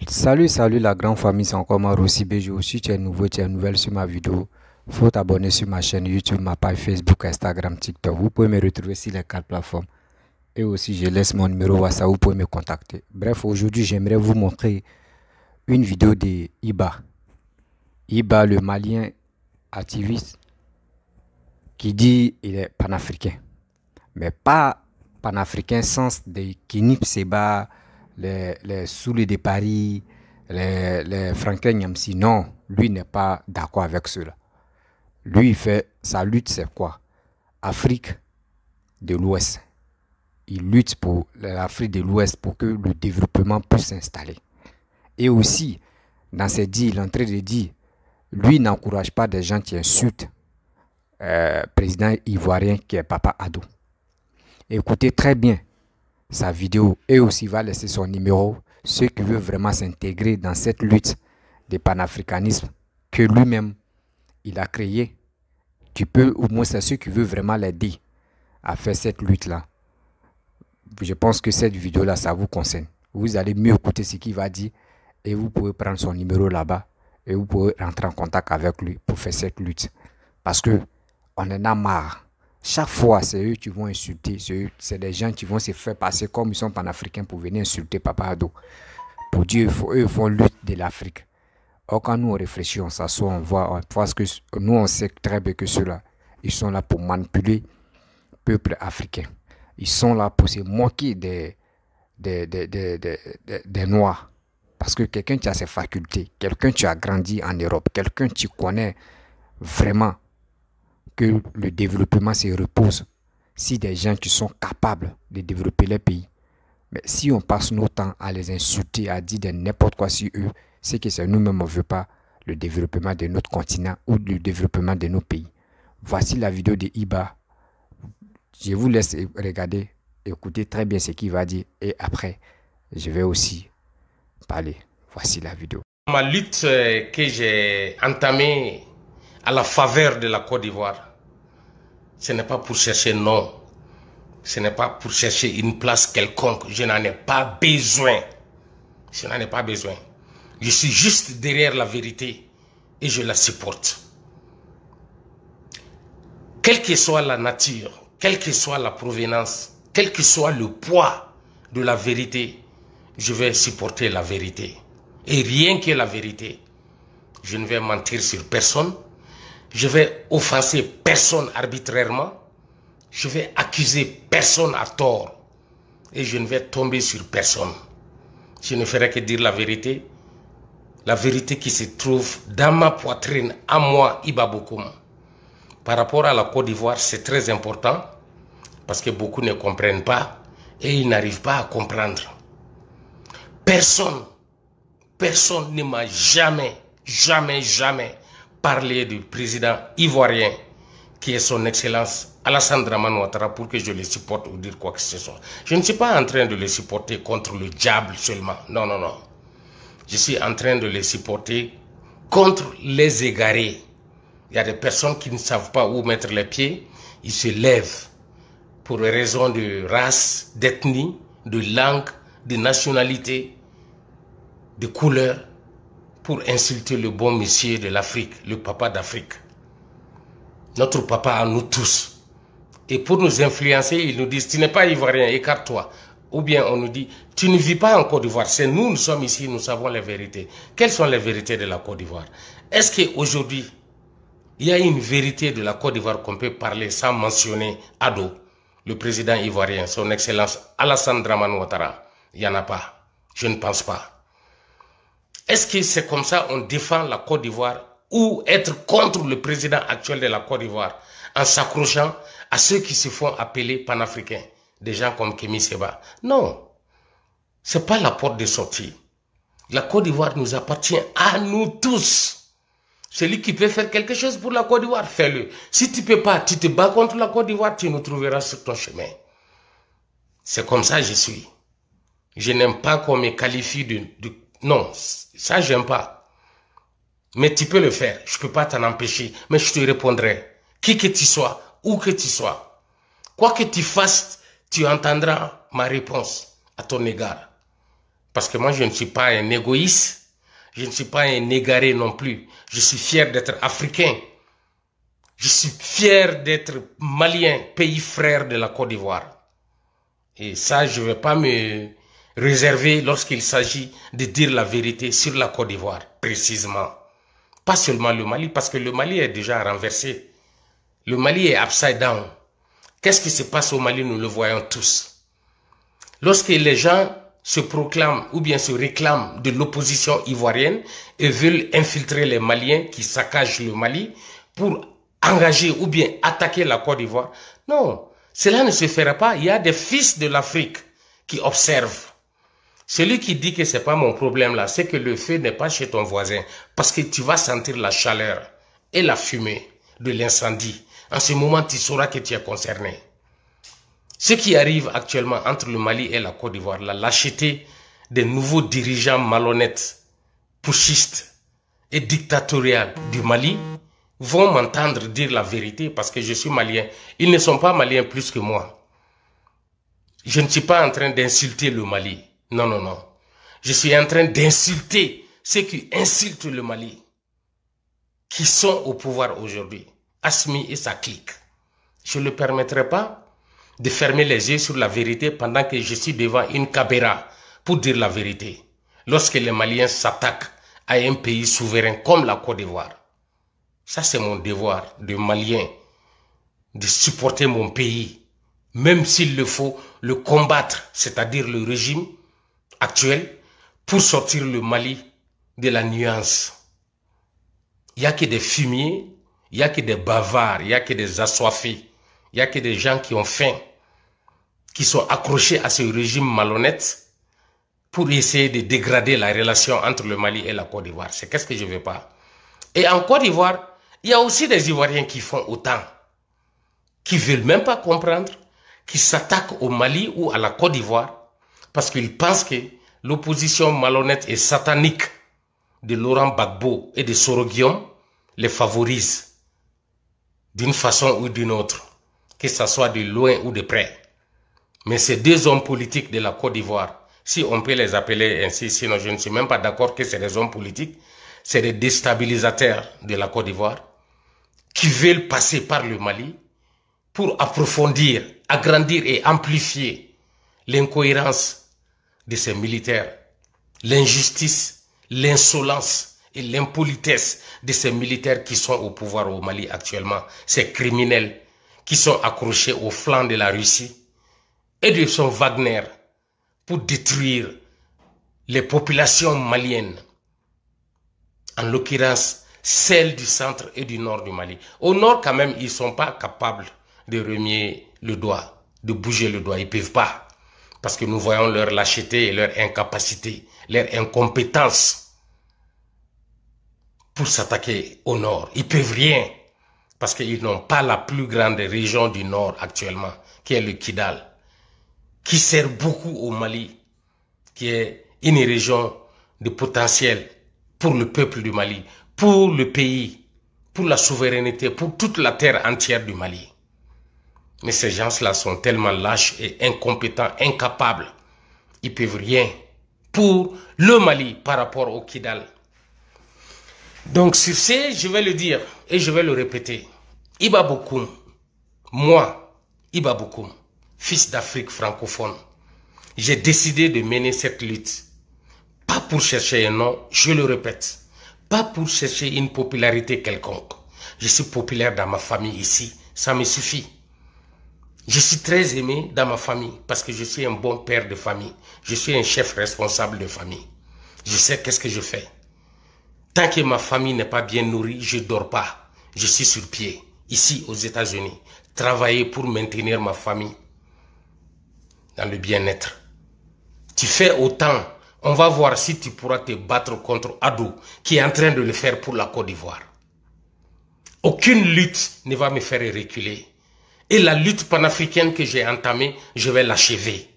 Salut la grande famille, c'est encore moi Rossi BG. Aussi, tu es nouveau, tu es nouvelle sur ma vidéo. Faut t'abonner sur ma chaîne YouTube, ma page Facebook, Instagram, TikTok. Vous pouvez me retrouver sur les 4 plateformes. Et aussi, je laisse mon numéro WhatsApp, vous pouvez me contacter. Bref, aujourd'hui, j'aimerais vous montrer une vidéo de Iba. Iba, le Malien activiste qui dit qu'il est panafricain. Mais pas panafricain sens de Kinip Seba, les Soulés de Paris, les Franklin Nyamsi. Non, lui n'est pas d'accord avec cela. Lui, il fait sa lutte, c'est quoi? Afrique de l'Ouest. Il lutte pour l'Afrique de l'Ouest pour que le développement puisse s'installer. Et aussi, dans ses dits, il est en train de dire, lui n'encourage pas des gens qui insultent président ivoirien qui est Papa Ado. Écoutez très bien sa vidéo et aussi va laisser son numéro. Ceux qui veulent vraiment s'intégrer dans cette lutte de panafricanisme que lui-même il a créé, tu peux, au moins c'est ceux qui veulent vraiment l'aider à faire cette lutte-là. Je pense que cette vidéo-là, ça vous concerne. Vous allez mieux écouter ce qu'il va dire et vous pouvez prendre son numéro là-bas et vous pouvez rentrer en contact avec lui pour faire cette lutte. Parce que on en a marre. Chaque fois, c'est eux qui vont insulter. C'est des gens qui vont se faire passer comme ils sont panafricains pour venir insulter Papa Ado. Pour dire, eux, ils font lutte de l'Afrique. Or, quand nous on réfléchit, on s'assoit, on voit, parce que nous, on sait très bien que ceux-là, ils sont là pour manipuler le peuple africain. Ils sont là pour se moquer des Noirs. Parce que quelqu'un qui a ses facultés, quelqu'un qui a grandi en Europe, quelqu'un qui connaît vraiment que le développement se repose si des gens qui sont capables de développer les pays. Mais si on passe nos temps à les insulter, à dire de n'importe quoi sur eux, c'est que c'est nous-mêmes, on ne veut pas le développement de notre continent ou le développement de nos pays. Voici la vidéo de Iba. Je vous laisse regarder, écouter très bien ce qu'il va dire et après, je vais aussi parler. Voici la vidéo. Ma lutte que j'ai entamée à la faveur de la Côte d'Ivoire, ce n'est pas pour chercher non, ce n'est pas pour chercher une place quelconque, je n'en ai pas besoin. Je n'en ai pas besoin. Je suis juste derrière la vérité et je la supporte. Quelle que soit la nature, quelle que soit la provenance, quel que soit le poids de la vérité, je vais supporter la vérité. Et rien que la vérité. Je ne vais mentir sur personne. Je vais offenser personne arbitrairement. Je vais accuser personne à tort. Et je ne vais tomber sur personne. Je ne ferai que dire la vérité. La vérité qui se trouve dans ma poitrine, à moi, Iba Bokoum. Par rapport à la Côte d'Ivoire, c'est très important. Parce que beaucoup ne comprennent pas. Et ils n'arrivent pas à comprendre. Personne ne m'a jamais parlé du président ivoirien qui est son excellence Alassane Dramane Ouattara pour que je le supporte ou dire quoi que ce soit. Je ne suis pas en train de le supporter contre le diable seulement. Non, non, non. Je suis en train de le supporter contre les égarés. Il y a des personnes qui ne savent pas où mettre les pieds. Ils se lèvent pour des raisons de race, d'ethnie, de langue, de nationalité, de couleur, pour insulter le bon monsieur de l'Afrique, le papa d'Afrique. Notre papa à nous tous. Et pour nous influencer, ils nous disent, tu n'es pas ivoirien, écarte-toi. Ou bien on nous dit, tu ne vis pas en Côte d'Ivoire, c'est nous, nous sommes ici, nous savons les vérités. Quelles sont les vérités de la Côte d'Ivoire? Est-ce qu'aujourd'hui, il y a une vérité de la Côte d'Ivoire qu'on peut parler sans mentionner Ado, le président ivoirien, son excellence Alassane Dramane Ouattara? Il n'y en a pas. Je ne pense pas. Est-ce que c'est comme ça on défend la Côte d'Ivoire ou être contre le président actuel de la Côte d'Ivoire en s'accrochant à ceux qui se font appeler panafricains, des gens comme Kémy Seba? Non, ce n'est pas la porte de sortie. La Côte d'Ivoire nous appartient à nous tous. Celui qui peut faire quelque chose pour la Côte d'Ivoire, fais-le. Si tu ne peux pas, tu te bats contre la Côte d'Ivoire, tu nous trouveras sur ton chemin. C'est comme ça que je suis. Je n'aime pas qu'on me qualifie de non, ça j'aime pas. Mais tu peux le faire, je peux pas t'en empêcher, mais je te répondrai. Qui que tu sois, où que tu sois, quoi que tu fasses, tu entendras ma réponse à ton égard. Parce que moi, je ne suis pas un égoïste. Je ne suis pas un égaré non plus. Je suis fier d'être africain. Je suis fier d'être malien, pays frère de la Côte d'Ivoire. Et ça, je ne vais pas me réserver lorsqu'il s'agit de dire la vérité sur la Côte d'Ivoire, précisément. Pas seulement le Mali, parce que le Mali est déjà renversé. Le Mali est upside down. Qu'est-ce qui se passe au Mali? Nous le voyons tous. Lorsque les gens se proclament ou bien se réclament de l'opposition ivoirienne et veulent infiltrer les Maliens qui saccagent le Mali pour engager ou bien attaquer la Côte d'Ivoire, non, cela ne se fera pas. Il y a des fils de l'Afrique qui observent. Celui qui dit que c'est pas mon problème là, c'est que le feu n'est pas chez ton voisin, parce que tu vas sentir la chaleur et la fumée de l'incendie. En ce moment, tu sauras que tu es concerné. Ce qui arrive actuellement entre le Mali et la Côte d'Ivoire, la lâcheté des nouveaux dirigeants malhonnêtes, putschistes et dictatoriaux du Mali, vont m'entendre dire la vérité parce que je suis malien. Ils ne sont pas maliens plus que moi. Je ne suis pas en train d'insulter le Mali. Non, non, non. Je suis en train d'insulter ceux qui insultent le Mali, qui sont au pouvoir aujourd'hui. Assimi et sa clique. Je ne le permettrai pas de fermer les yeux sur la vérité pendant que je suis devant une caméra pour dire la vérité. Lorsque les Maliens s'attaquent à un pays souverain comme la Côte d'Ivoire. Ça, c'est mon devoir de Malien, de supporter mon pays, même s'il le faut, le combattre, c'est-à-dire le régime actuel, pour sortir le Mali de la nuance. Il n'y a que des fumiers, il n'y a que des bavards, il n'y a que des assoiffés, il n'y a que des gens qui ont faim, qui sont accrochés à ce régime malhonnête pour essayer de dégrader la relation entre le Mali et la Côte d'Ivoire. C'est qu'est-ce que je ne veux pas. Et en Côte d'Ivoire, il y a aussi des Ivoiriens qui font autant, qui ne veulent même pas comprendre, qui s'attaquent au Mali ou à la Côte d'Ivoire parce qu'ils pensent que l'opposition malhonnête et satanique de Laurent Gbagbo et de Soro Guillaume les favorise d'une façon ou d'une autre, que ce soit de loin ou de près. Mais ces deux hommes politiques de la Côte d'Ivoire, si on peut les appeler ainsi, sinon je ne suis même pas d'accord que c'est des hommes politiques, c'est des déstabilisateurs de la Côte d'Ivoire qui veulent passer par le Mali pour approfondir, agrandir et amplifier l'incohérence de ces militaires, l'injustice, l'insolence et l'impolitesse de ces militaires qui sont au pouvoir au Mali actuellement, ces criminels qui sont accrochés au flanc de la Russie et de son Wagner pour détruire les populations maliennes, en l'occurrence celles du centre et du nord du Mali. Au nord quand même, ils ne sont pas capables de remuer le doigt, de bouger le doigt, ils ne peuvent pas. Parce que nous voyons leur lâcheté et leur incapacité, leur incompétence pour s'attaquer au nord. Ils ne peuvent rien parce qu'ils n'ont pas la plus grande région du nord actuellement, qui est le Kidal, qui sert beaucoup au Mali, qui est une région de potentiel pour le peuple du Mali, pour le pays, pour la souveraineté, pour toute la terre entière du Mali. Mais ces gens-là sont tellement lâches et incompétents, incapables. Ils ne peuvent rien pour le Mali par rapport au Kidal. Donc sur ce, je vais le dire et je vais le répéter. Iba Bokoum, moi, Iba Bokoum, fils d'Afrique francophone, j'ai décidé de mener cette lutte. Pas pour chercher un nom, je le répète. Pas pour chercher une popularité quelconque. Je suis populaire dans ma famille ici, ça me suffit. Je suis très aimé dans ma famille parce que je suis un bon père de famille. Je suis un chef responsable de famille. Je sais qu'est-ce que je fais. Tant que ma famille n'est pas bien nourrie, je ne dors pas. Je suis sur pied, ici aux États-Unis, travailler pour maintenir ma famille dans le bien-être. Tu fais autant, on va voir si tu pourras te battre contre Adou, qui est en train de le faire pour la Côte d'Ivoire. Aucune lutte ne va me faire reculer. Et la lutte panafricaine que j'ai entamée, je vais l'achever.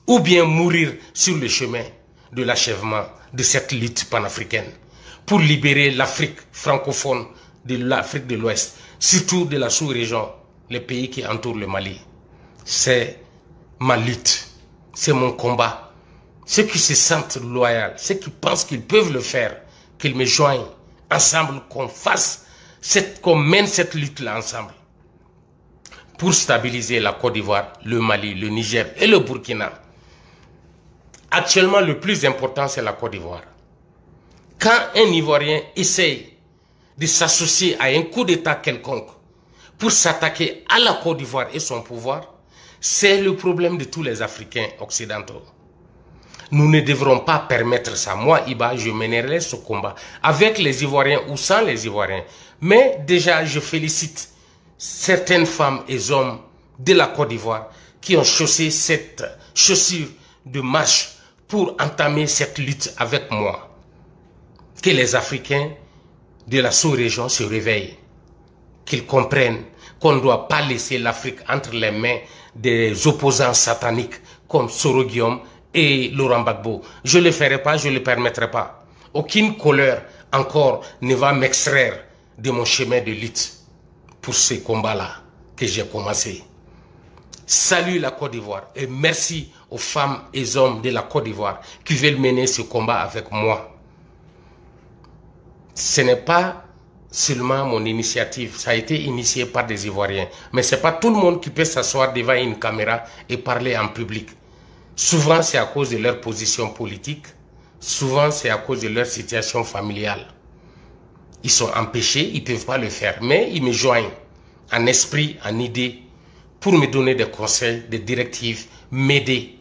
Ou bien mourir sur le chemin de l'achèvement de cette lutte panafricaine. Pour libérer l'Afrique francophone de l'Afrique de l'Ouest. Surtout de la sous-région, les pays qui entourent le Mali. C'est ma lutte. C'est mon combat. ceux qui se sentent loyaux, ceux qui pensent qu'ils peuvent le faire, qu'ils me joignent ensemble, qu'on mène cette lutte-là ensemble pour stabiliser la Côte d'Ivoire, le Mali, le Niger et le Burkina. Actuellement, le plus important, c'est la Côte d'Ivoire. Quand un Ivoirien essaye de s'associer à un coup d'État quelconque pour s'attaquer à la Côte d'Ivoire et son pouvoir, c'est le problème de tous les Africains occidentaux. Nous ne devrons pas permettre ça. Moi, Iba, je mènerai ce combat avec les Ivoiriens ou sans les Ivoiriens. Mais déjà, je félicite certaines femmes et hommes de la Côte d'Ivoire qui ont chaussé cette chaussure de marche pour entamer cette lutte avec moi. Que les Africains de la sous-région se réveillent, qu'ils comprennent qu'on ne doit pas laisser l'Afrique entre les mains des opposants sataniques comme Soro Guillaume et Laurent Gbagbo. Je ne le ferai pas, je ne le permettrai pas. Aucune couleur encore ne va m'extraire de mon chemin de lutte pour ces combats-là que j'ai commencé. Salut la Côte d'Ivoire et merci aux femmes et hommes de la Côte d'Ivoire qui veulent mener ce combat avec moi. Ce n'est pas seulement mon initiative, ça a été initié par des Ivoiriens. Mais ce n'est pas tout le monde qui peut s'asseoir devant une caméra et parler en public. Souvent, c'est à cause de leur position politique. Souvent, c'est à cause de leur situation familiale. Ils sont empêchés, ils ne peuvent pas le faire. Mais ils me joignent en esprit, en idée, pour me donner des conseils, des directives, m'aider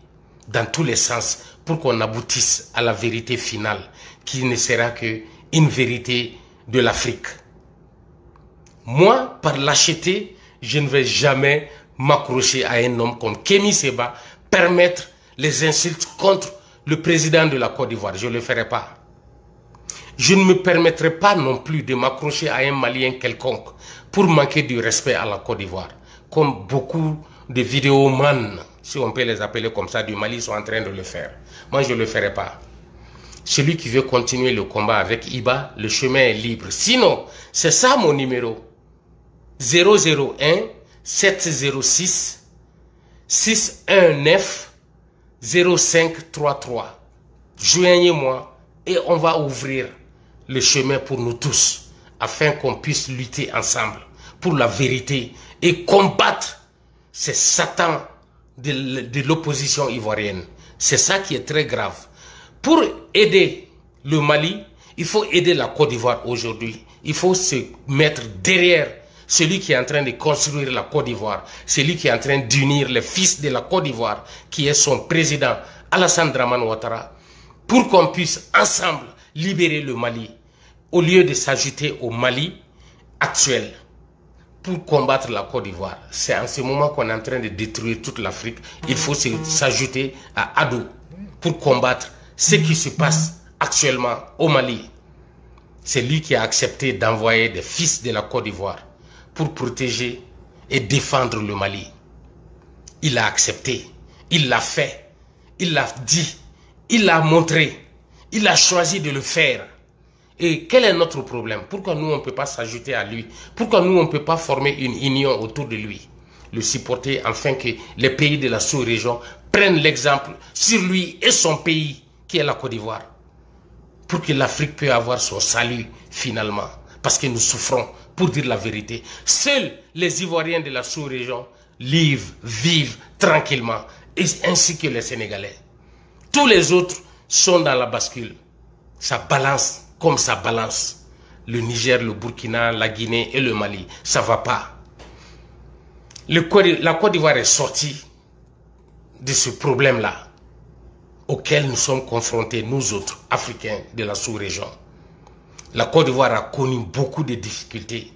dans tous les sens pour qu'on aboutisse à la vérité finale, qui ne sera qu'une vérité de l'Afrique. Moi, par lâcheté, je ne vais jamais m'accrocher à un homme comme Kémy Séba, permettre les insultes contre le président de la Côte d'Ivoire. Je ne le ferai pas. Je ne me permettrai pas non plus de m'accrocher à un Malien quelconque pour manquer du respect à la Côte d'Ivoire. Comme beaucoup de vidéomans, si on peut les appeler comme ça, du Mali sont en train de le faire. Moi, je ne le ferai pas. Celui qui veut continuer le combat avec Iba, le chemin est libre. Sinon, c'est ça mon numéro. 001 706 619 0533. Joignez-moi et on va ouvrir le chemin pour nous tous afin qu'on puisse lutter ensemble pour la vérité et combattre ces satans de l'opposition ivoirienne. C'est ça qui est très grave. Pour aider le Mali, il faut aider la Côte d'Ivoire aujourd'hui. Il faut se mettre derrière celui qui est en train de construire la Côte d'Ivoire, celui qui est en train d'unir les fils de la Côte d'Ivoire, qui est son président Alassane Dramane Ouattara, pour qu'on puisse ensemble libérer le Mali, au lieu de s'ajouter au Mali actuel, pour combattre la Côte d'Ivoire. C'est en ce moment qu'on est en train de détruire toute l'Afrique. Il faut s'ajouter à Adou pour combattre ce qui se passe actuellement au Mali. C'est lui qui a accepté d'envoyer des fils de la Côte d'Ivoire pour protéger et défendre le Mali. Il a accepté, il l'a fait, il l'a dit, il l'a montré, il a choisi de le faire. Et quel est notre problème? Pourquoi nous on ne peut pas s'ajouter à lui? Pourquoi nous on ne peut pas former une union autour de lui? Le supporter afin que les pays de la sous-région prennent l'exemple sur lui et son pays qui est la Côte d'Ivoire. Pour que l'Afrique puisse avoir son salut finalement. Parce que nous souffrons, pour dire la vérité. Seuls les Ivoiriens de la sous-région vivent tranquillement, ainsi que les Sénégalais. Tous les autres sont dans la bascule. Ça balance comme ça balance. Le Niger, le Burkina, la Guinée et le Mali. Ça ne va pas. La Côte d'Ivoire est sortie de ce problème-là auquel nous sommes confrontés, nous autres, Africains de la sous-région. La Côte d'Ivoire a connu beaucoup de difficultés.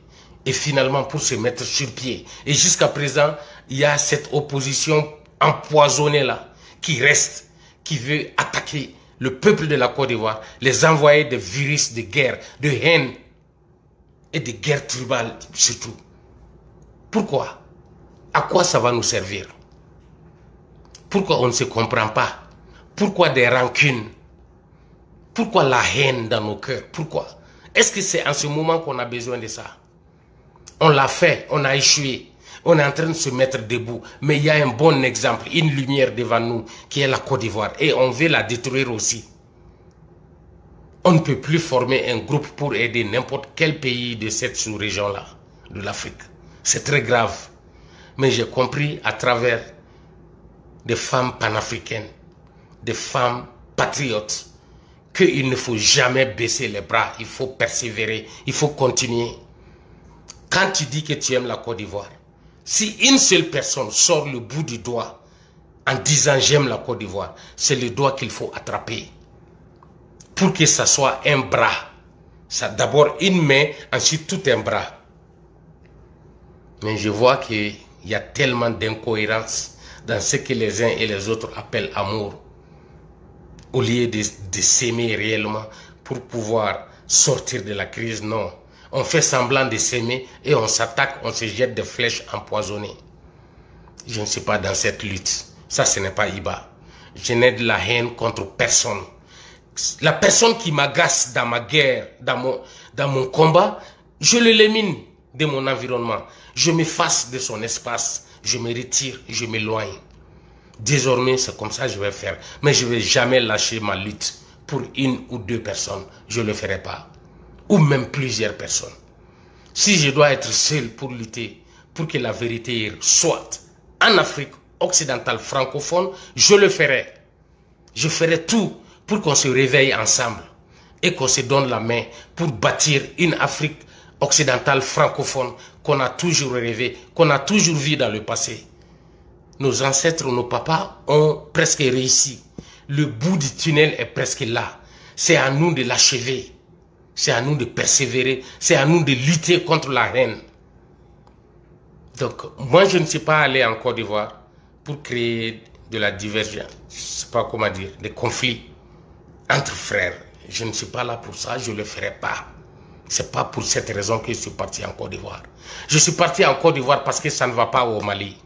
Et finalement, pour se mettre sur pied. Et jusqu'à présent, il y a cette opposition empoisonnée-là qui reste, qui veut attaquer le peuple de la Côte d'Ivoire, les envoyer des virus de guerre, de haine et de guerre tribale surtout. Pourquoi? À quoi ça va nous servir? Pourquoi on ne se comprend pas? Pourquoi des rancunes? Pourquoi la haine dans nos cœurs? Pourquoi? Est-ce que c'est en ce moment qu'on a besoin de ça? On l'a fait, on a échoué. On est en train de se mettre debout. Mais il y a un bon exemple, une lumière devant nous, qui est la Côte d'Ivoire. Et on veut la détruire aussi. On ne peut plus former un groupe pour aider n'importe quel pays de cette sous-région-là, de l'Afrique. C'est très grave. Mais j'ai compris à travers des femmes panafricaines, des femmes patriotes, qu'il ne faut jamais baisser les bras, il faut persévérer, il faut continuer. Quand tu dis que tu aimes la Côte d'Ivoire, si une seule personne sort le bout du doigt en disant j'aime la Côte d'Ivoire, c'est le doigt qu'il faut attraper. Pour que ça soit un bras. Ça d'abord une main, ensuite tout un bras. Mais je vois qu'il y a tellement d'incohérences dans ce que les uns et les autres appellent amour. Au lieu de s'aimer réellement pour pouvoir sortir de la crise, non. On fait semblant de s'aimer et on s'attaque, on se jette des flèches empoisonnées. Je ne suis pas dans cette lutte. Ça, ce n'est pas Iba. Je n'ai de la haine contre personne. La personne qui m'agace dans ma guerre, dans mon combat, je l'élimine de mon environnement. Je m'efface de son espace. Je me retire, je m'éloigne. Désormais, c'est comme ça que je vais faire. Mais je ne vais jamais lâcher ma lutte pour une ou deux personnes. Je ne le ferai pas. Ou même plusieurs personnes. Si je dois être seul pour lutter, pour que la vérité soit en Afrique occidentale francophone, je le ferai. Je ferai tout pour qu'on se réveille ensemble et qu'on se donne la main pour bâtir une Afrique occidentale francophone qu'on a toujours rêvé, qu'on a toujours vu dans le passé. Nos ancêtres, nos papas ont presque réussi. Le bout du tunnel est presque là. C'est à nous de l'achever. C'est à nous de persévérer. C'est à nous de lutter contre la haine. Donc, moi, je ne suis pas allé en Côte d'Ivoire pour créer de la divergence. Je ne sais pas comment dire, des conflits entre frères. Je ne suis pas là pour ça, je ne le ferai pas. Ce n'est pas pour cette raison que je suis parti en Côte d'Ivoire. Je suis parti en Côte d'Ivoire parce que ça ne va pas au Mali.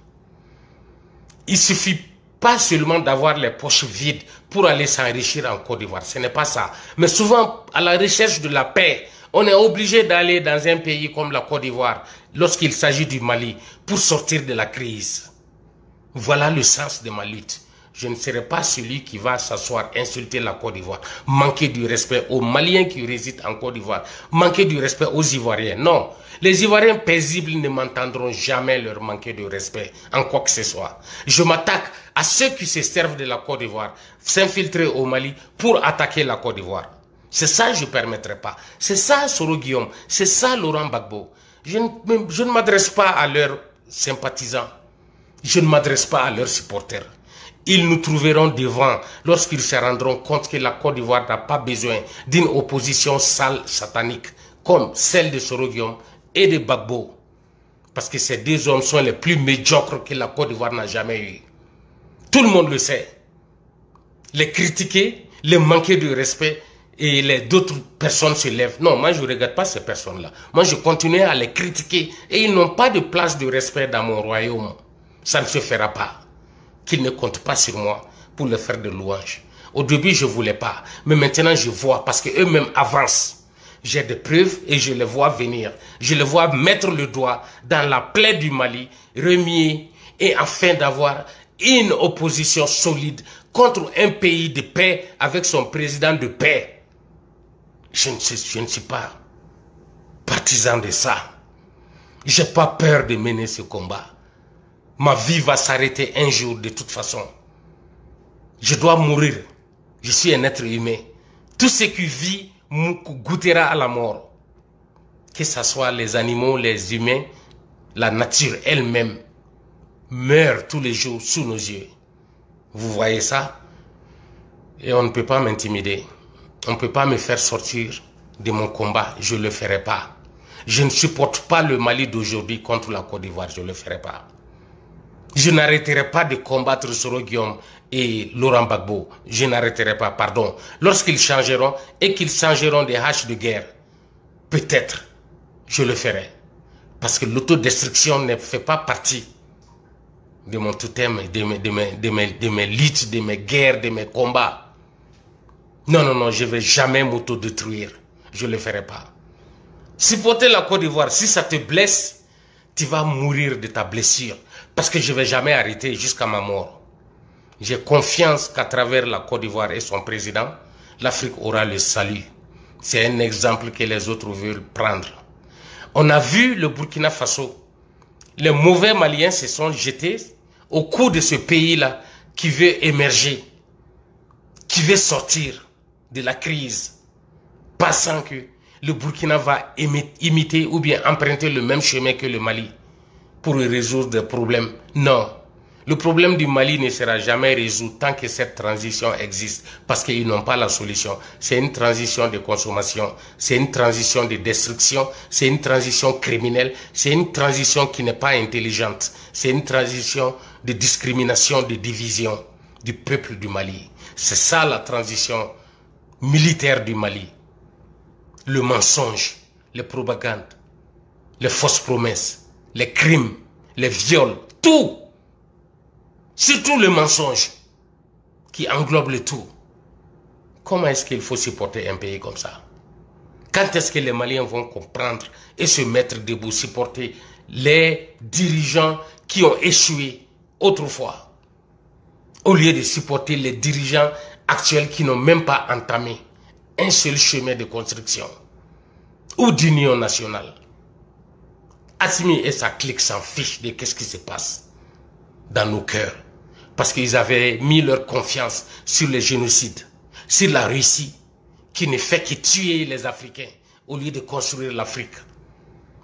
Il ne suffit pas seulement d'avoir les poches vides pour aller s'enrichir en Côte d'Ivoire. Ce n'est pas ça. Mais souvent, à la recherche de la paix, on est obligé d'aller dans un pays comme la Côte d'Ivoire lorsqu'il s'agit du Mali pour sortir de la crise. Voilà le sens de ma lutte. Je ne serai pas celui qui va s'asseoir, insulter la Côte d'Ivoire, manquer du respect aux Maliens qui résident en Côte d'Ivoire, manquer du respect aux Ivoiriens. Non, les Ivoiriens paisibles ne m'entendront jamais leur manquer de respect en quoi que ce soit. Je m'attaque à ceux qui se servent de la Côte d'Ivoire, s'infiltrer au Mali pour attaquer la Côte d'Ivoire. C'est ça que je ne permettrai pas. C'est ça Soro Guillaume, c'est ça Laurent Gbagbo. Je ne m'adresse pas à leurs sympathisants, je ne m'adresse pas à leurs supporters. Ils nous trouveront devant lorsqu'ils se rendront compte que la Côte d'Ivoire n'a pas besoin d'une opposition sale, satanique, comme celle de Soro Guillaume et de Gbagbo. Parce que ces deux hommes sont les plus médiocres que la Côte d'Ivoire n'a jamais eu. Tout le monde le sait. Les critiquer, les manquer de respect et d'autres personnes se lèvent. Non, moi je ne regarde pas ces personnes-là. Moi je continue à les critiquer et ils n'ont pas de place de respect dans mon royaume. Ça ne se fera pas. Qu'ils ne comptent pas sur moi pour leur faire de louanges. Au début, je ne voulais pas. Mais maintenant, je vois parce qu'eux-mêmes avancent. J'ai des preuves et je les vois venir. Je les vois mettre le doigt dans la plaie du Mali, remuer et afin d'avoir une opposition solide contre un pays de paix avec son président de paix. Je ne suis pas partisan de ça. Je n'ai pas peur de mener ce combat. Ma vie va s'arrêter un jour de toute façon. Je dois mourir. Je suis un être humain. Tout ce qui vit goûtera à la mort. Que ce soit les animaux, les humains, la nature elle-même meurt tous les jours sous nos yeux. Vous voyez ça? Et on ne peut pas m'intimider. On ne peut pas me faire sortir de mon combat. Je ne le ferai pas. Je ne supporte pas le Mali d'aujourd'hui contre la Côte d'Ivoire. Je ne le ferai pas. Je n'arrêterai pas de combattre Soro Guillaume et Laurent Gbagbo. Je n'arrêterai pas, pardon. Lorsqu'ils changeront et qu'ils changeront des haches de guerre, peut-être je le ferai. Parce que l'autodestruction ne fait pas partie de mon totem, de mes luttes, de mes guerres, de mes combats. Non, non, non, je ne vais jamais m'autodétruire. Je ne le ferai pas. Supporter la Côte d'Ivoire, si ça te blesse, tu vas mourir de ta blessure. Parce que je ne vais jamais arrêter jusqu'à ma mort. J'ai confiance qu'à travers la Côte d'Ivoire et son président, l'Afrique aura le salut. C'est un exemple que les autres veulent prendre. On a vu le Burkina Faso. Les mauvais Maliens se sont jetés au cou de ce pays-là qui veut émerger, qui veut sortir de la crise, pensant que le Burkina va imiter ou bien emprunter le même chemin que le Mali pour résoudre des problèmes. Non. Le problème du Mali ne sera jamais résolu tant que cette transition existe, parce qu'ils n'ont pas la solution. C'est une transition de consommation, c'est une transition de destruction, c'est une transition criminelle, c'est une transition qui n'est pas intelligente, c'est une transition de discrimination, de division du peuple du Mali. C'est ça la transition militaire du Mali. Le mensonge, les propagandes, les fausses promesses, les crimes, les viols, tout. Surtout le mensonge qui englobe le tout. Comment est-ce qu'il faut supporter un pays comme ça? Quand est-ce que les Maliens vont comprendre et se mettre debout, supporter les dirigeants qui ont échoué autrefois, au lieu de supporter les dirigeants actuels qui n'ont même pas entamé un seul chemin de construction ou d'union nationale? Assimi et sa clique s'en fichent de ce qui se passe dans nos cœurs. Parce qu'ils avaient mis leur confiance sur le génocide, sur la Russie, qui ne fait que tuer les Africains au lieu de construire l'Afrique.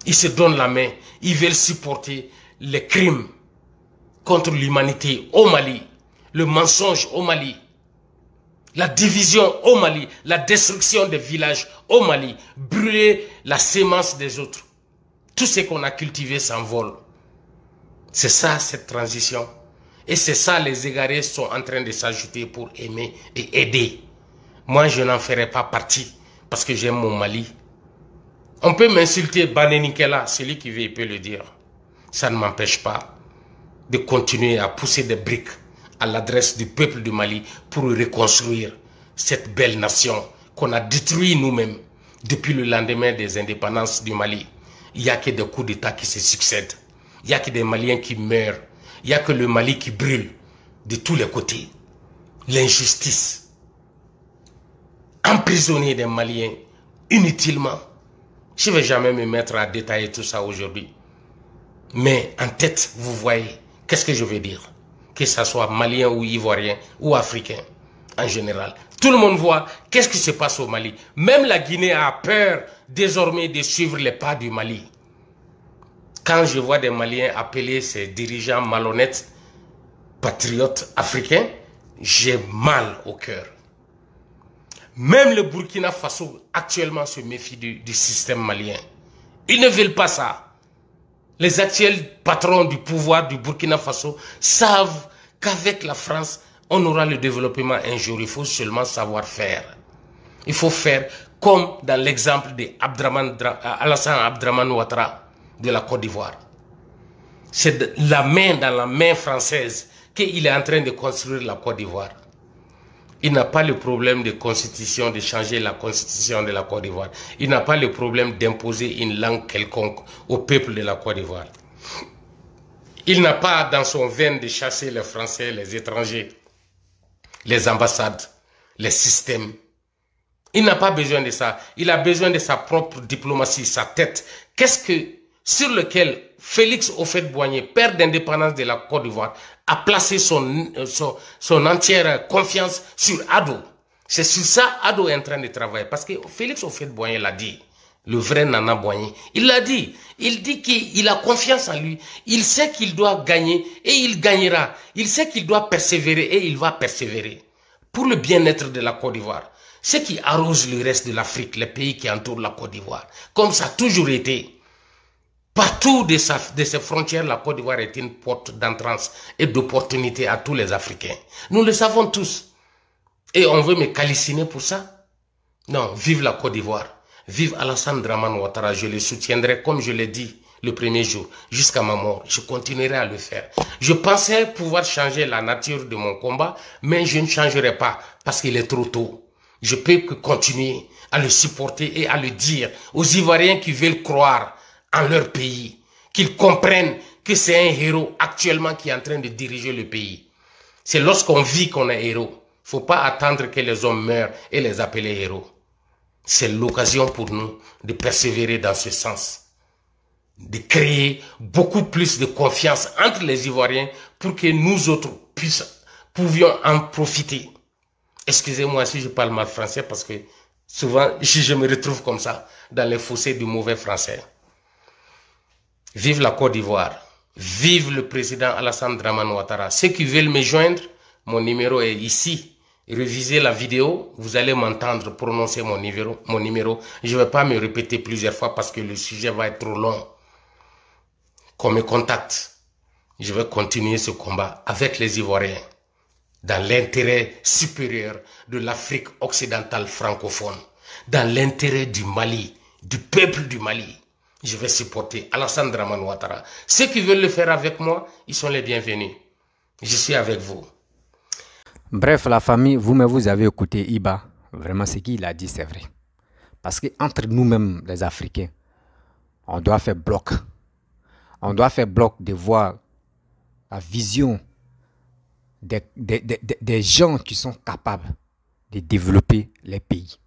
Ils se donnent la main, ils veulent supporter les crimes contre l'humanité au Mali, le mensonge au Mali, la division au Mali, la destruction des villages au Mali, brûler la sémence des autres. Tout ce qu'on a cultivé s'envole. C'est ça cette transition. Et c'est ça, les égarés sont en train de s'ajouter pour aimer et aider. Moi, je n'en ferai pas partie parce que j'aime mon Mali. On peut m'insulter, Bané Nikela, celui qui veut, il peut le dire. Ça ne m'empêche pas de continuer à pousser des briques à l'adresse du peuple du Mali pour reconstruire cette belle nation qu'on a détruite nous-mêmes depuis le lendemain des indépendances du Mali. Il n'y a que des coups d'État qui se succèdent. Il n'y a que des Maliens qui meurent. Il n'y a que le Mali qui brûle de tous les côtés. L'injustice. Emprisonner des Maliens inutilement. Je ne vais jamais me mettre à détailler tout ça aujourd'hui. Mais en tête, vous voyez, qu'est-ce que je veux dire? Que ce soit Malien ou Ivoirien ou Africain en général. Tout le monde voit qu'est-ce qui se passe au Mali. Même la Guinée a peur désormais de suivre les pas du Mali. Quand je vois des Maliens appeler ces dirigeants malhonnêtes, patriotes africains, j'ai mal au cœur. Même le Burkina Faso actuellement se méfie du système malien. Ils ne veulent pas ça. Les actuels patrons du pouvoir du Burkina Faso savent qu'avec la France, on aura le développement un jour. Il faut seulement savoir faire. Il faut faire comme dans l'exemple de Alassane Abdraman Ouattara de la Côte d'Ivoire. C'est la main dans la main française qu'il est en train de construire la Côte d'Ivoire. Il n'a pas le problème de constitution, de changer la constitution de la Côte d'Ivoire. Il n'a pas le problème d'imposer une langue quelconque au peuple de la Côte d'Ivoire. Il n'a pas dans son veine de chasser les Français, les étrangers, les ambassades, les systèmes. Il n'a pas besoin de ça. Il a besoin de sa propre diplomatie, sa tête. Sur lequel Félix Houphouët-Boigny, père d'indépendance de la Côte d'Ivoire, a placé son entière confiance sur Ado. C'est sur ça Ado est en train de travailler. Parce que Félix Houphouët-Boigny l'a dit, le vrai Nana Boigny, il l'a dit. Il dit qu'il a confiance en lui. Il sait qu'il doit gagner et il gagnera. Il sait qu'il doit persévérer et il va persévérer. Pour le bien-être de la Côte d'Ivoire. Ce qui arrose le reste de l'Afrique, les pays qui entourent la Côte d'Ivoire. Comme ça a toujours été. Partout de ces frontières, la Côte d'Ivoire est une porte d'entrance et d'opportunité à tous les Africains. Nous le savons tous. Et on veut me calciner pour ça? Non, vive la Côte d'Ivoire. Vive Alassane Dramane Ouattara. Je le soutiendrai comme je l'ai dit le premier jour, jusqu'à ma mort. Je continuerai à le faire. Je pensais pouvoir changer la nature de mon combat, mais je ne changerai pas parce qu'il est trop tôt. Je peux que continuer à le supporter et à le dire aux Ivoiriens qui veulent croire en leur pays, qu'ils comprennent que c'est un héros actuellement qui est en train de diriger le pays. C'est lorsqu'on vit qu'on est héros. Il ne faut pas attendre que les hommes meurent et les appeler héros. C'est l'occasion pour nous de persévérer dans ce sens, de créer beaucoup plus de confiance entre les Ivoiriens pour que nous autres pouvions en profiter. Excusez-moi si je parle mal français parce que souvent je me retrouve comme ça dans les fossés du mauvais français. Vive la Côte d'Ivoire, vive le président Alassane Dramane Ouattara. Ceux qui veulent me joindre, mon numéro est ici. Revisez la vidéo, vous allez m'entendre prononcer mon numéro. Je ne vais pas me répéter plusieurs fois parce que le sujet va être trop long. Qu'on me contacte. Je vais continuer ce combat avec les Ivoiriens dans l'intérêt supérieur de l'Afrique occidentale francophone, dans l'intérêt du Mali, du peuple du Mali. Je vais supporter Alassane Dramane Ouattara. Ceux qui veulent le faire avec moi, ils sont les bienvenus. Je suis avec vous. Bref, la famille, vous avez écouté Iba. Vraiment, ce qu'il a dit, c'est vrai. Parce qu'entre nous-mêmes, les Africains, on doit faire bloc. On doit faire bloc de voir la vision des gens qui sont capables de développer les pays.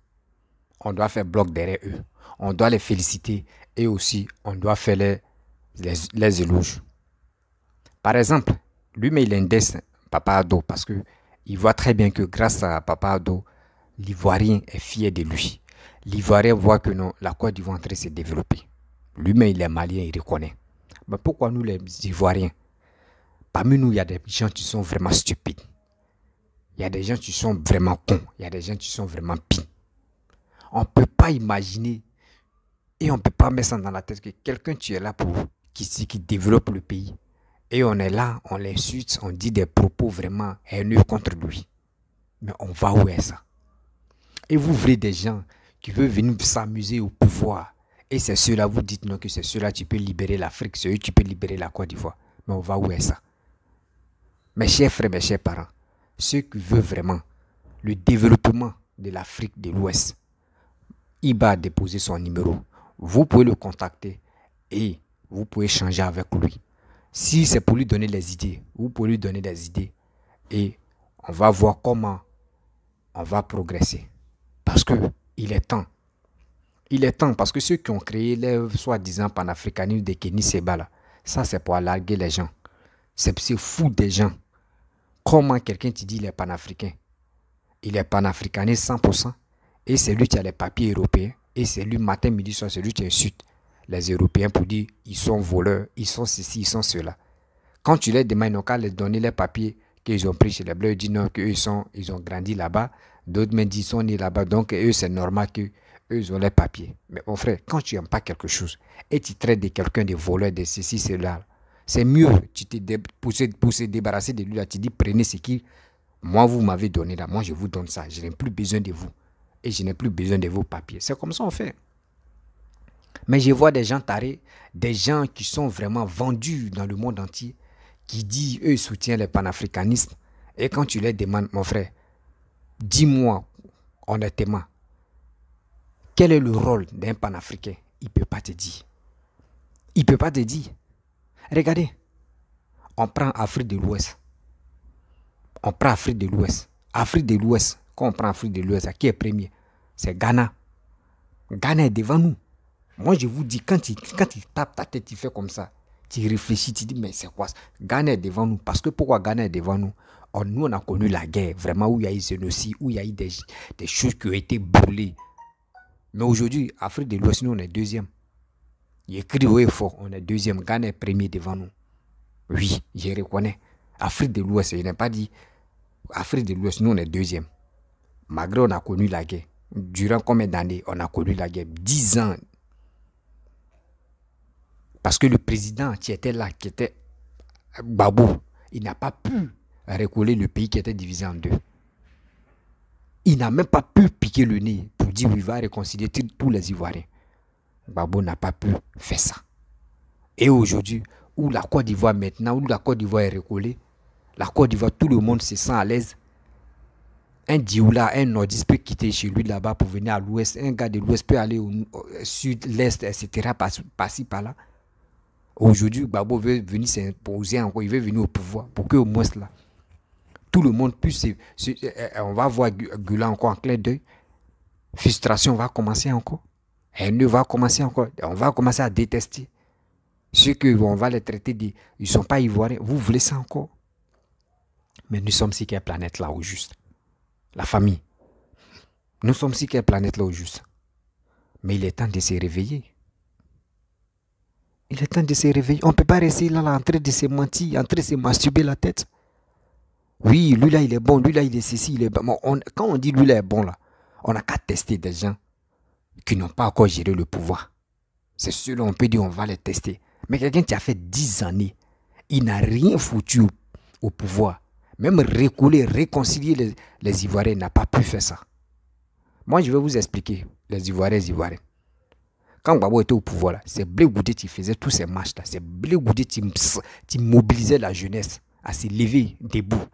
On doit faire bloc derrière eux. On doit les féliciter et aussi on doit faire les éloges. Par exemple, lui-même il indexe Papa Ado parce qu'il voit très bien que grâce à Papa Ado, l'Ivoirien est fier de lui. L'Ivoirien voit que non, la Côte d'Ivoire est en train de se développer. Lui-même il est malien, il reconnaît. Mais pourquoi nous les Ivoiriens, parmi nous il y a des gens qui sont vraiment stupides. Il y a des gens qui sont vraiment cons. Il y a des gens qui sont vraiment pires. On ne peut pas imaginer et on ne peut pas mettre ça dans la tête que quelqu'un qui est là pour qui développe le pays. Et on est là, on l'insulte, on dit des propos vraiment haineux contre lui. Mais on va où est ça? Et vous voulez des gens qui veulent venir s'amuser au pouvoir. Et c'est ceux-là, vous dites non que c'est ceux-là qui peuvent libérer l'Afrique, c'est eux qui peuvent libérer la Côte d'Ivoire. Mais on va où est ça? Mes chers frères, mes chers parents, ceux qui veulent vraiment le développement de l'Afrique de l'Ouest, Iba a déposé son numéro. Vous pouvez le contacter et vous pouvez échanger avec lui. Si c'est pour lui donner les idées, vous pouvez lui donner des idées et on va voir comment on va progresser. Parce que il est temps. Il est temps parce que ceux qui ont créé les soi-disant panafricanisme de Kenny Seba là, ça c'est pour alarguer les gens. C'est fou des gens. Comment quelqu'un te dit qu'il est panafricain? Il est panafricaniste 100%. Et c'est lui qui a les papiers européens. Et c'est lui, matin, midi, soir, c'est lui qui insulte les Européens pour dire ils sont voleurs, ils sont ceci, ils sont cela. Quand tu les demandes, ils n'ont qu'à les donner les papiers qu'ils ont pris chez les Bleus. Ils disent non, qu'eux ils ont grandi là-bas. D'autres me disent qu'ils sont nés là-bas. Donc, eux, c'est normal qu'eux, ils ont les papiers. Mais mon frère, quand tu n'aimes pas quelque chose et tu traites de quelqu'un de voleur, de ceci, cela, c'est mieux. Pour se débarrasser de lui, là, tu dis prenez ce qui, moi, vous m'avez donné là. Moi, je vous donne ça. Je n'ai plus besoin de vous. Et je n'ai plus besoin de vos papiers. C'est comme ça on fait. Mais je vois des gens tarés, des gens qui sont vraiment vendus dans le monde entier, qui disent, eux, soutiennent le panafricanisme. Et quand tu leur demandes, mon frère, dis-moi honnêtement, quel est le rôle d'un panafricain? Il ne peut pas te dire. Il ne peut pas te dire. Regardez, on prend Afrique de l'Ouest. On prend Afrique de l'Ouest. Afrique de l'Ouest. Quand on prend Afrique de l'Ouest, qui est premier? C'est Ghana. Ghana est devant nous. Moi, je vous dis, quand tu tapes ta tête, tu fais comme ça. Tu réfléchis, tu dis, mais c'est quoi ça? Ghana est devant nous. Parce que pourquoi Ghana est devant nous? Nous, on a connu la guerre, vraiment, où il y a eu génocide, où il y a eu des choses qui ont été brûlées. Mais aujourd'hui, Afrique de l'Ouest, nous, on est deuxième. Il écrit haut et fort, on est deuxième. Ghana est premier devant nous. Oui, je reconnais. Afrique de l'Ouest, je n'ai pas dit. Afrique de l'Ouest, nous, on est deuxième. Malgré on a connu la guerre. Durant combien d'années on a connu la guerre? 10 ans. Parce que le président qui était là, qui était Gbagbo, il n'a pas pu recoller le pays qui était divisé en deux. Il n'a même pas pu piquer le nez pour dire qu'il va réconcilier tous les Ivoiriens. Gbagbo n'a pas pu faire ça. Et aujourd'hui, où la Côte d'Ivoire maintenant, où la Côte d'Ivoire est recollée, la Côte d'Ivoire, tout le monde se sent à l'aise. Un Dioula, un nordiste peut quitter chez lui là-bas pour venir à l'ouest. Un gars de l'ouest peut aller au sud, l'est, etc. Par-ci, par-là. Aujourd'hui, Gbagbo veut venir s'imposer encore, il veut venir au pouvoir pour que au moins là, tout le monde puisse on va voir Gula encore en clair d'œil. Frustration va commencer encore. Haine va commencer encore. On va commencer à détester. Ceux qu'on va les traiter ils ne sont pas ivoiriens. Vous voulez ça encore? Mais nous sommes sur quelle planète là au juste? La famille. Nous sommes sur quelle planète là au juste? Mais il est temps de se réveiller. Il est temps de se réveiller. On ne peut pas rester là en train de se mentir, en train de se masturber la tête. Oui, lui là il est bon, lui là il est ceci, il est bon. Quand on dit lui là est bon là, on n'a qu'à tester des gens qui n'ont pas encore géré le pouvoir. C'est sûr, on peut dire on va les tester. Mais quelqu'un qui a fait 10 années, il n'a rien foutu au pouvoir. Même recoller, réconcilier les Ivoiriens, il n'a pas pu faire ça. Moi, je vais vous expliquer, les Ivoiriens. Quand Gbagbo était au pouvoir, c'est Blé Goudé qui faisait tous ces marches-là. C'est Blé Goudé qui mobilisait la jeunesse à se lever debout,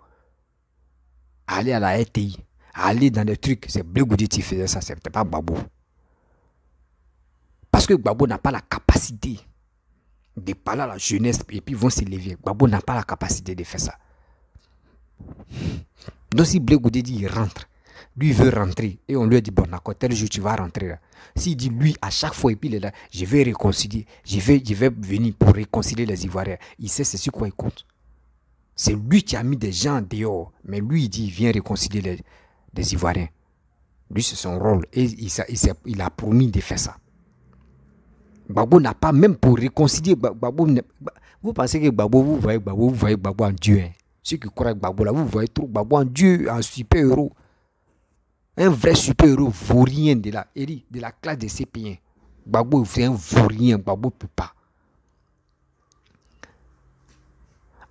à aller à la RTI, à aller dans des trucs. C'est Blé Goudé qui faisait ça, ce n'était pas Gbagbo. Parce que Gbagbo n'a pas la capacité de parler à la jeunesse et puis ils vont se lever. Gbagbo n'a pas la capacité de faire ça. Donc si Blé Goudé dit il rentre, lui veut rentrer et on lui a dit bon d'accord, tel jour tu vas rentrer là. S'il dit lui à chaque fois et puis il est là, je vais réconcilier, je vais venir pour réconcilier les Ivoiriens. Il sait c'est sur quoi il compte. C'est lui qui a mis des gens dehors, mais lui il dit il vient réconcilier les Ivoiriens. Lui c'est son rôle et il a promis de faire ça. Gbagbo n'a pas même pour réconcilier Gbagbo. Vous pensez que Gbagbo, vous voyez Gbagbo en Dieu. Hein? Ceux qui croient Gbagbo là, vous voyez trop Gbagbo en Dieu, en super-héros. Un vrai super-héros vaurien de la classe des CPI. Gbagbo c'est un vaurien, Gbagbo ne peut pas.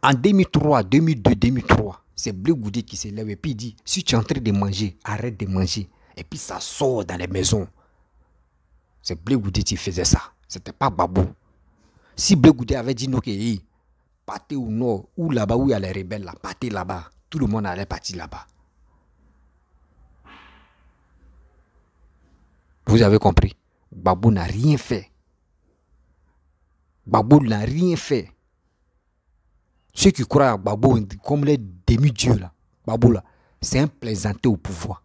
En 2003, 2002, 2003, c'est Blé Goudé qui s'élève et puis il dit, si tu es en train de manger, arrête de manger. Et puis ça sort dans les maisons. C'est Blé Goudé qui faisait ça. C'était pas Gbagbo. Si Blé Goudé avait dit non, que partez au nord, ou là-bas où il y a les rebelles, là, partez là-bas. Tout le monde allait partir là-bas. Vous avez compris? Gbagbo n'a rien fait. Gbagbo n'a rien fait. Ceux qui croient à Gbagbo comme les demi-dieux là, Gbagbo là, c'est un plaisanté au pouvoir.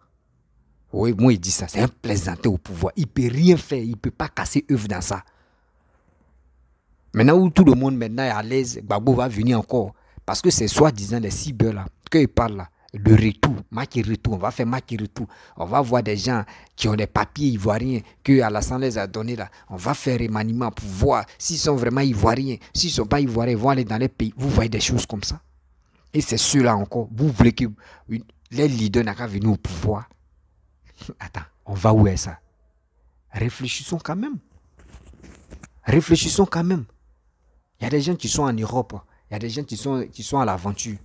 Oui, moi il dit ça, c'est un plaisanté au pouvoir. Il ne peut rien faire, il ne peut pas casser œuvre dans ça. Maintenant où tout le monde maintenant est à l'aise, Gbagbo va venir encore. Parce que c'est soi-disant les cyber là, qu'il parle là, le retour, Macky retour, on va faire Macky retour. On va voir des gens qui ont des papiers ivoiriens que Alassane les a donnés là. On va faire remaniement pour voir s'ils sont vraiment ivoiriens. S'ils ne sont pas ivoiriens, ils vont aller dans les pays. Vous voyez des choses comme ça. Et c'est ceux-là encore. Vous voulez que les leaders n'aient qu'à venir au pouvoir. Attends, on va où est ça? Réfléchissons quand même. Réfléchissons quand même. Il y a des gens qui sont en Europe. Il y a des gens qui sont à l'aventure.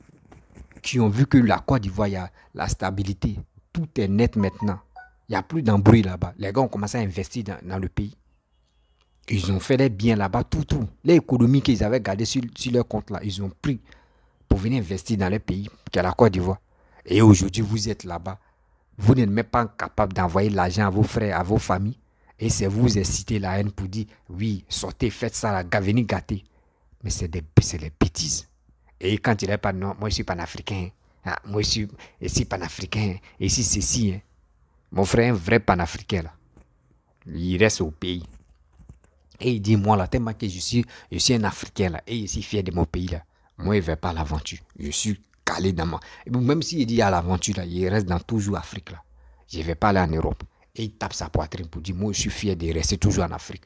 Qui ont vu que la Côte d'Ivoire, il y a la stabilité. Tout est net maintenant. Il n'y a plus d'embrouille là-bas. Les gars ont commencé à investir dans le pays. Ils ont fait des biens là-bas, tout. Les économies qu'ils avaient gardées sur leur compte là, ils ont pris pour venir investir dans les pays, qui est la Côte d'Ivoire. Et aujourd'hui, vous êtes là-bas. Vous n'êtes même pas capable d'envoyer l'argent à vos frères, à vos familles. Et c'est vous inciter la haine pour dire, oui, sortez, faites ça, là, venez gâter. Mais c'est des bêtises. Et quand il n'est pas, non, moi je suis panafricain. Ah, moi je suis panafricain. Et si c'est si, hein. Mon frère est un vrai panafricain là. Il reste au pays. Et il dit, moi là, tellement que je suis un Africain là. Et je suis fier de mon pays là. Moi, il ne va pas à l'aventure. Je suis calé dans moi. Même s'il dit à l'aventure là, il reste dans toujours Afrique là. Je ne vais pas aller en Europe. Et il tape sa poitrine pour dire, moi je suis fier de rester toujours en Afrique.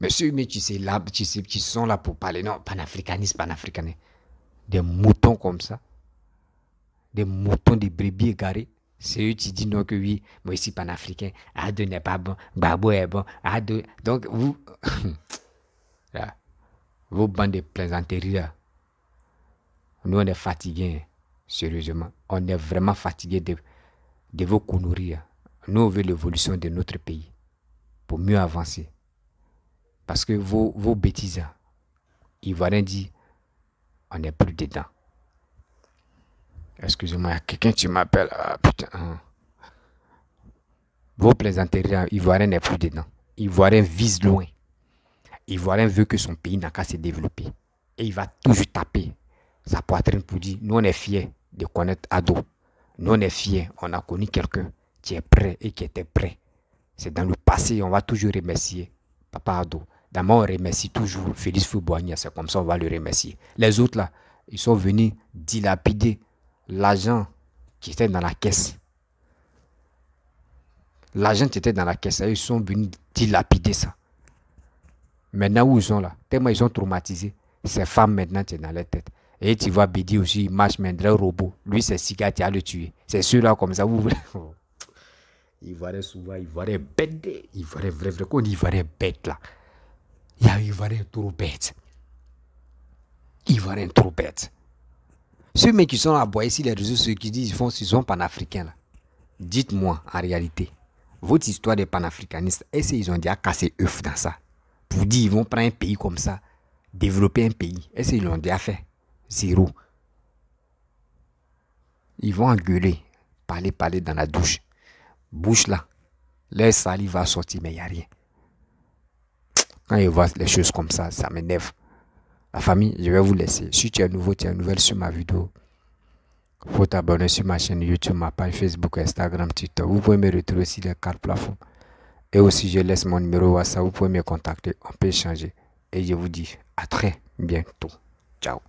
Mais ceux qui sont là pour parler, non, panafricanisme. Des moutons comme ça. Des moutons, des brebis égarés. C'est eux qui disent non que oui, moi ici panafricain. Ado n'est pas bon, Gbagbo est bon. Ado. Donc vous, là, vos bandes de plaisanteries là. Nous on est fatigués, sérieusement. On est vraiment fatigués de vos conneries. Nous on veut l'évolution de notre pays pour mieux avancer. Parce que vos bêtises, Ivoiriens dit, on n'est plus dedans. Excusez-moi, il y a quelqu'un qui m'appelle. Ah, putain. Vos plaisanteries, Ivoiriens n'est plus dedans. Ivoiriens visent loin. Ivoirien veut que son pays n'a qu'à se développer. Et il va toujours taper sa poitrine pour dire, nous on est fiers de connaître Ado. Nous on est fiers, on a connu quelqu'un qui est prêt et qui était prêt. C'est dans le passé, on va toujours remercier Papa Ado. D'abord, on remercie toujours Félix Houphouët-Boigny, c'est comme ça on va le remercier. Les autres là, ils sont venus dilapider l'argent qui était dans la caisse. L'argent qui était dans la caisse, ils sont venus dilapider ça. Maintenant où ils sont là, tellement ils sont traumatisés, ces femmes maintenant c'est dans leur tête. Et tu vois Bédi aussi, il marche maintenant un robot. Lui c'est Siga qui a le tué. C'est ceux-là comme ça, vous voulez. Ivoirien souvent, Ivoirien bête. Ivoirien vrai, qu'on dit Ivoirien bête là. Il y a Ivoirien trop bête. Ivoirien trop bête. Ceux mecs qui sont à boire ici, les réseaux, ceux qui disent qu'ils sont panafricains là. Dites-moi en réalité, votre histoire des panafricanistes, est-ce qu'ils ont déjà cassé œuf dans ça? Pour dire ils vont prendre un pays comme ça, développer un pays. Est-ce qu'ils l'ont déjà fait? Zéro. Ils vont engueuler, parler dans la douche. Bouche là, leur salive va sortir, mais il n'y a rien. Quand ils voient les choses comme ça, ça m'énerve. La famille, je vais vous laisser. Si tu es nouveau, tu es nouvelle sur ma vidéo, faut t'abonner sur ma chaîne YouTube, ma page Facebook, Instagram, TikTok. Vous pouvez me retrouver sur les 4 plateformes. Et aussi, je laisse mon numéro WhatsApp. Vous pouvez me contacter. On peut échanger. Et je vous dis à très bientôt. Ciao.